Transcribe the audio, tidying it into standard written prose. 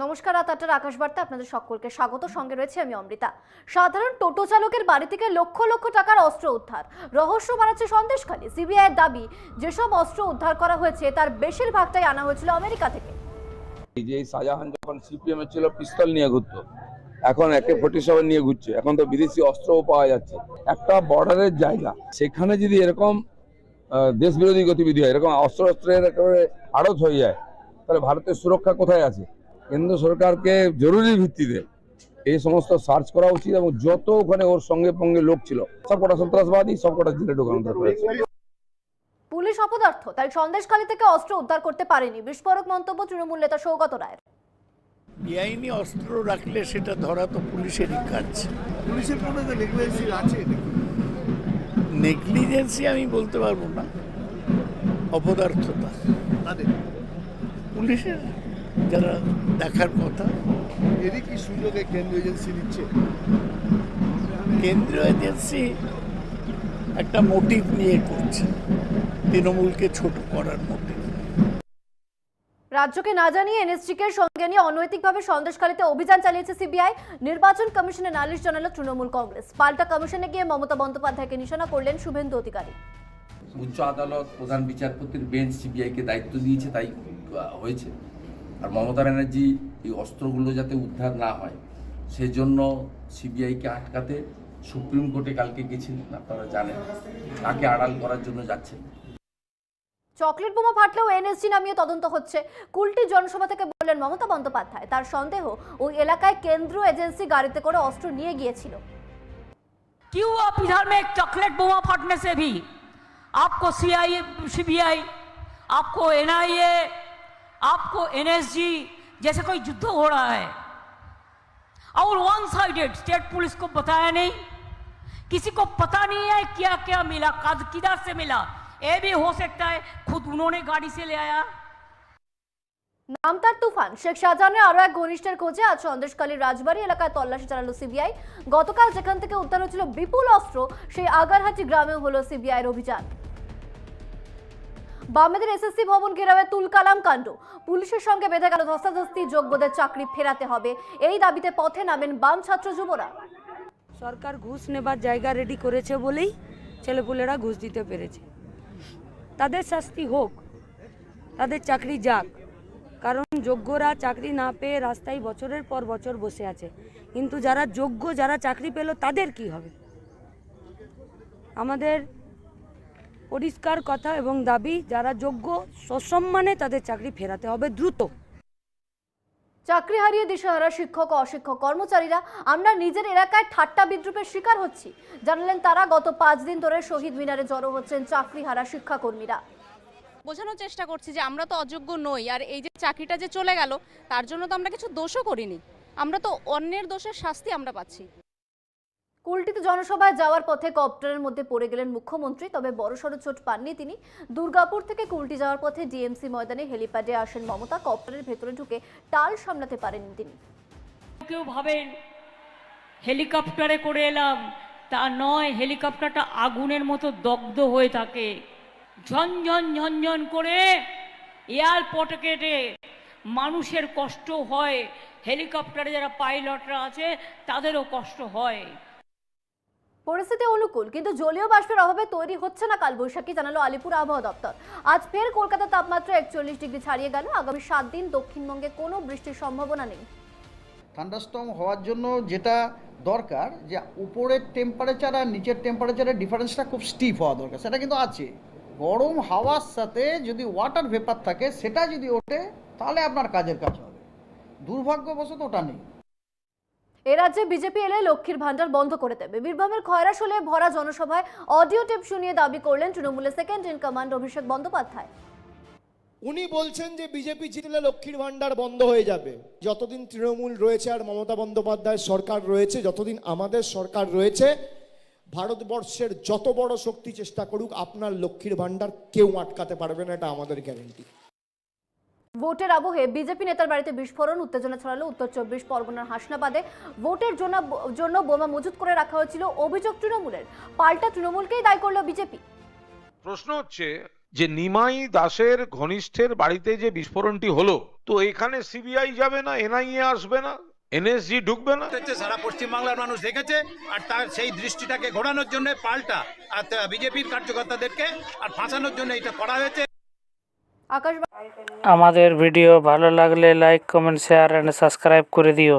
নমস্কার, রাত ৮টার আকাশ বার্তা আপনাদের সকলকে স্বাগত। সঙ্গে রয়েছে আমি অমৃতা। সাধারণ টোটো চালকের বাড়ি থেকে লক্ষ লক্ষ টাকার অস্ত্র উদ্ধার, রহস্য বাড়াচ্ছে সন্দেশখালী। সিবিআইয়ের দাবি, যেসব অস্ত্র উদ্ধার করা হয়েছে তার বেশিরভাগটাই আনা হয়েছিল আমেরিকা থেকে। এই যে শাহজাহান যখন সিপিএম এর ছিল পিস্তল নিয়ে ঘুরতো, এখন AK-47 নিয়ে ঘুরছে। এখন তো বিদেশি অস্ত্রও পাওয়া যাচ্ছে। একটা বর্ডারের জায়গা, সেখানে যদি এরকম দেশ বিরোধী গতিবিধি হয়, এরকম অস্ত্রের একেবারে আড়ত হয়ে যায়, তাহলে ভারতের সুরক্ষা কোথায় আছে? কেন্দ্র সরকারকে জরুরি ভিত্তিতে এই সমস্ত সার্চ করা উচিত, এবং যত ওখানে ওর সঙ্গে সঙ্গে লোক ছিল সবকটা সন্ত্রাসবাদী, সবকটা জেলে ঢোকানো দরকার। পুলিশ অপদার্থ, তাই সন্দেশখালী থেকে অস্ত্র উদ্ধার করতে পারেনি, বিস্ফোরক মন্তব্য তৃণমূল নেতা সৌগত রায়ের। বেআইনি অস্ত্র রাখলে সেটা ধরা তো পুলিশেরই কাজ। পুলিশের কোনো নেগলিজেন্সি আছে? নেগলিজেন্সি আমি বলতে পারবো না, অপদার্থতা পুলিশের, যারা দেখার কথা। এরই কি সুযোগে কেন্দ্রীয় এজেন্সি নিচ্ছে? কেন্দ্রীয় এজেন্সি একটা মোটিভ নিয়ে করছে, তৃণমূলকে ছোট করার মোটিভ। রাজ্যকে না জানিয়ে এনএসজিকে সঙ্গে নিয়ে অনৈতিকভাবে সন্দেশখালীতে অভিযান চালিয়েছে সিবিআই। নির্বাচন কমিশনে নালিশ জানালো তৃণমূল কংগ্রেস। পাল্টা কমিশনে গিয়ে মমতা বন্দ্যোপাধ্যায়কে নিশানা করলেন শুভেন্দু অধিকারী। উচ্চ আদালত প্রধান বিচারপতির বেঞ্চ সিবিআইকে দায়িত্ব দিয়েছে, তাই হয়েছে। আর মমতা ব্যানার্জি এই অস্ত্রগুলো যাতে উদ্ধার না হয় সেজন্য সিবিআইকে আটকাতে সুপ্রিম কোর্টে কালকে গেছিলেন, আপনারা জানেন। তাকে আড়াল করার জন্য যাচ্ছেন। চকলেট বোমা ফাটলেও এনএসজি নামিয়ে তদন্ত হচ্ছে। কুলটি জনসভা থেকে বললেন মমতা বন্দ্যোপাধ্যায়, তার সন্দেহ ওই এলাকায় কেন্দ্রীয় এজেন্সি গাড়িতে করে অস্ত্র নিয়ে গিয়েছিল। क्यों आप इधर में एक चॉकलेट बोमा फाटने से भी आपको सीबीआई, आपको एनआईए, आपको एनएसजी जैसे कोई युद्ध हो रहा है, और वन साइडेड स्टेट पुलिस को बताया नहीं, किसी को पता नहीं है क्या क्या मिला, किधर से मिला। ये भी हो सकता है खुद उन्होंने गाड़ी से ले आया। নামতার তুফান, শেখ শাহজাহানের আরো এক ঘনিষ্ঠের খোঁজে আজ সন্দেশখালীর রাজবাড়ী এলাকায় তল্লাশি চালালো সিবিআই। গতকাল যেখান থেকে উদ্ধার হয়েছিল বিপুল অস্ত্র, সেই আগারহাটি গ্রামেও হলো সিবিআইয়ের অভিযান। বামেদের এসএসসি ভবন ঘেরাওয়ে তুলকালাম কাণ্ড, পুলিশের সঙ্গে বেঁধে গেল ধস্তাধস্তি। যোগ্যদের চাকরি ফেরাতে হবে, এই দাবিতে পথে নামেন বাম ছাত্র যুবরা। সরকার ঘুষ নেবার জায়গা রেডি করেছে বলেই ছেলেপুলেরা ঘুষ দিতে পেরেছে। তাদের শাস্তি হোক, তাদের চাকরি যাক, কারণ যোগ্যরা চাকরি না পেয়ে রাস্তায় বছরের পর বছর বসে আছে। কিন্তু যারা যোগ্য, যারা চাকরি পেল, তাদের কি হবে? আমাদের পরিষ্কার কথা এবং দাবি, যারা যোগ্য সসম্মানে তাদের চাকরি ফেরাতে হবে দ্রুত। চাকরি হারিয়ে দিশেহারা শিক্ষক ও অশিক্ষক কর্মচারীরা আমরা নিজের এলাকায় ঠাট্টা বিদ্রুপের শিকার হচ্ছি, জানালেন তারা। গত 5 দিন ধরে শহীদ মিনারে জড়ো হচ্ছেন চাকরি হারা শিক্ষাকর্মীরা। বোঝানোর চেষ্টা করছি যে আমরা তো অযোগ্য নই, আর এই যে চাকরিটা যে চলে গেল তার জন্য তো আমরা কিছু দোষও করিনি, আমরা তো অন্যের দোষের শাস্তি আমরা পাচ্ছি। কুলটিতে জনসভায় যাওয়ার পথে কপ্টারের মধ্যে পড়ে গেলেন মুখ্যমন্ত্রী, তবে বড়সড় চোট পাননি তিনি। দুর্গাপুর থেকে কুলটি যাওয়ার পথে ডিএমসি ময়দানে হেলিপ্যাডে আসেন মমতা। কপ্টারের ভেতরে ঢুকে টাল সামলাতে পারেননি তিনি। কেউ ভাবেন হেলিকপ্টারে করে এলাম, তা নয়। হেলিকপ্টারটা আগুনের মতো দগ্ধ হয়ে থাকে, ঝনঝন ঝনঝন করে এয়ারপোর্টে মানুষের কষ্ট হয়, হেলিকপ্টারে যারা পাইলটরা আছে তাদেরও কষ্ট হয়। পরিস্থিতি অনুকূল, কিন্তু জলীয় বাষ্পের অভাবে তৈরি হচ্ছে না কালবৈশাখী, জানালো আলিপুর আবহাওয়া দপ্তর। আজ ফের কলকাতার তাপমাত্রা 41 ডিগ্রি ছাড়িয়ে গেল। আগামী 7 দিন দক্ষিণবঙ্গে কোনো বৃষ্টির সম্ভাবনা নেই। থান্ডারস্টর্ম হওয়ার জন্য যেটা দরকার, যে উপরের টেম্পারেচার আর নিচের টেম্পারেচারের ডিফারেন্সটা খুব স্টিপ হওয়া দরকার, সেটা কিন্তু আছে। গরম হাওয়ার সাথে যদি ওয়াটার ভেপার থাকে, সেটা যদি ওঠে তাহলে আপনার কাজের কাজ হবে। দুর্ভাগ্যবশত ওটা নেই। এ রাজ্যে বিজেপি এলে লক্ষ্মীর ভান্ডার বন্ধ করে দেবে। বীরভূমের খয়রাশোলে ভরা জনসভায় অডিও টেপ শুনিয়ে দাবি করলেন তৃণমূলের second in command Abhishek Bandyopadhyay. উনি বলছেন যে বিজেপি জিতলে লক্ষ্মীর ভান্ডার বন্ধ হয়ে যাবে। যতদিন তৃণমূল রয়েছে আর মমতা বন্দ্যোপাধ্যায়ের সরকার রয়েছে, যতদিন আমাদের সরকার রয়েছে, ভারতবর্ষের যত বড় শক্তি চেষ্টা করুক, আপনার লক্ষ্মীর ভান্ডার কেউ আটকাতে পারবে না, এটা আমাদের গ্যারান্টি। ভোটের আবহে বিজেপি নেতার বাড়িতে বিস্ফোরণ, উত্তেজনা ছড়ালো উত্তর 24 পরগনার হাসনাবাদে। ভোটের জন্য বোমা মজুত করে রাখা হয়েছিল, অভিযোগ তৃণমূলের। পাল্টা তৃণমূলকেই দায়ী করল বিজেপি। প্রশ্ন হচ্ছে যে নিমাই দাসের ঘনিষ্ঠের বাড়িতে যে বিস্ফোরণটি হলো, তো এখানে সিবিআই যাবে না, এনআইএ আসবে না, এনএসজি ঢুকবে না? সারা পশ্চিমবাংলার মানুষ দেখেছে, আর তার সেই দৃষ্টিটাকে ঘোরানোর জন্য পাল্টা বিজেপির কার্যকর্তাদেরকে আর ফাঁসানোর জন্য এটা করা হয়েছে। আকাশ আমাদের ভিডিও ভালো লাগলে like, comment, share and subscribe করে দিও।